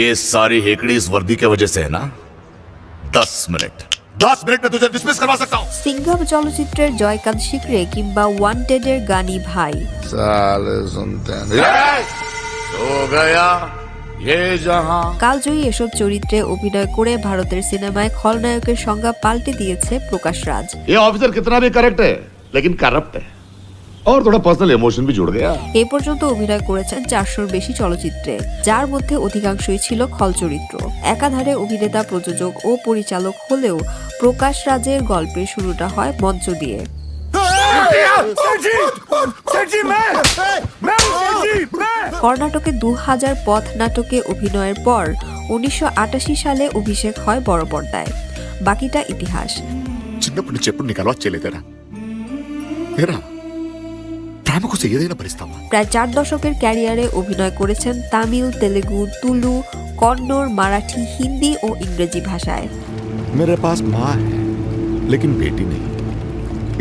ये सारी हेकड़ी इस वर्दी की वजह से है ना। 10 मिनट में तुझे डिसमिस करवा सकता हूँ। সিংঘম চলচ্চিত্রের জয়কান্ত শিকরে কিংবা ওয়ান্টেডের গানি ভাই साले सुनते हैं हो गया ये जहां। কালজয়ী এসব চরিত্রে অভিনয় করে ভারতের সিনেমায় খলনায়কের সংজ্ঞা পাল্টে দিয়েছে প্রকাশ রাজ। ये ऑफिसर कितना भी करेक्ट है लेकिन करप्ट है और थोड़ा पर्सनल इमोशन भी जुड़ गया। এ পর্যন্ত অভিনয় করেছেন 400-র বেশি চলচ্চিত্রে, যার মধ্যে অধিকাংশই ছিল খল চরিত্র। একাধারে অভিনেতা, প্রযোজক ও পরিচালক হলেও প্রকাশ রাজের গল্পের শুরুটা হয় মঞ্চ দিয়ে। কর্ণাটকে 2000 পথ নাটকে অভিনয়ের পর 1988 সালে অভিষেক হয় বড় পর্দায়। বাকিটা ইতিহাস। చిన్నప్పుడు చెప్పుడు నీకు అలవాటు చేయలేదేరా ఏరా ప్రేమకు ఏదైనా భరిస్తావా? প্রায় 4 দশকের ক্যারিয়ারে অভিনয় করেছেন তামিল, তেলেগু, তুলু, কন্নড়, মারাঠি, হিন্দি ও ইংরেজি ভাষায়। मेरे पास माँ है लेकिन बेटी नहीं,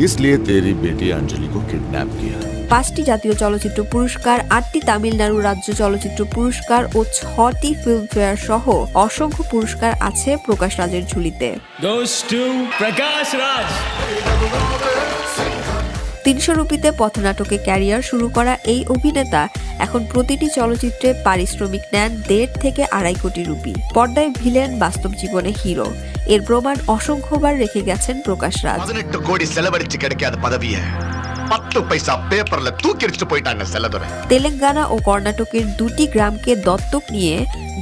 इसलिए तेरी बेटी अंजलि को किडनैप किया। 5টি জাতীয় চলচ্চিত্র পুরস্কার, 8টি তামিলনাড়ু রাজ্য চলচ্চিত্র পুরস্কার ও 6টি ফিল্মফেয়ার সহ অসংখ্য পুরস্কার আছে প্রকাশ রাজের ঝুলিতে। 300 রুপিতে পথনাটকে ক্যারিয়ার শুরু করা এই অভিনেতা এখন প্রতিটি চলচ্চিত্রে পারিশ্রমিক নেন 1.5 থেকে 2.5 কোটি রুপি। পর্দায় ভিলেন, বাস্তব জীবনে হিরো, এর প্রমাণ অসংখ্যবার রেখে গেছেন প্রকাশ রাজ। 18 கோடி செலவழிச்சு கிடைக்காத பதவி 10 பைசா பேப்பர்ல தூக்கி எறிஞ்சிட்டு போயிட்டாங்க செல்லதுரை। তেলেঙ্গানা ও কর্ণাটকের 2টি গ্রামকে দত্তক নিয়ে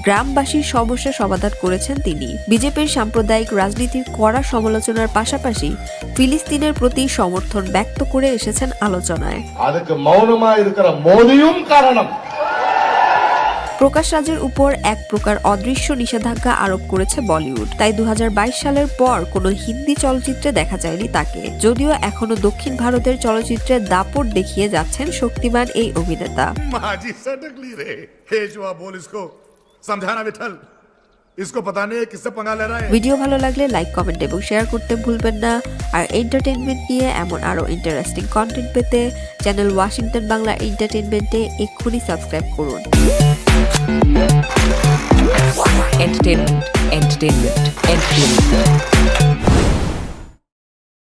গ্রামবাসীর সমস্যা সমাধান করেছেন তিনি। বিজেপির সাম্প্রদায়িক রাজনীতির কড়া সমালোচনার পাশাপাশি ফিলিস্তিনের প্রতি সমর্থন ব্যক্ত করে এসেছেন আলোচনায়। அதுக்கு மௌனமா இருக்கிற மோதியும் காரணம்। প্রকাশ রাজের উপর এক প্রকার অদৃশ্য নিষেধাজ্ঞা আরোপ করেছে বলিউড, তাই 2022 সালের পর কোনো হিন্দি চলচ্চিত্রে দেখা যায়নি তাকে। যদিও এখনো দক্ষিণ ভারতের চলচ্চিত্রে দাপট দেখিয়ে যাচ্ছেন শক্তিমান এই অভিনেতা। माजी सटक ली रे हे जुआ बोल इसको समझाना विठल इसको पता नहीं किससे पंगा ले रहा है। ভিডিও ভালো লাগলে লাইক, কমেন্ট এবং শেয়ার করতে ভুলবেন না। আর এন্টারটেইনমেন্ট নিয়ে এমন আরো ইন্টারেস্টিং কন্টেন্ট পেতে চ্যানেল ওয়াশিংটন বাংলা এন্টারটেইনমেন্টে এক্ষুনি সাবস্ক্রাইব করুন। entertainment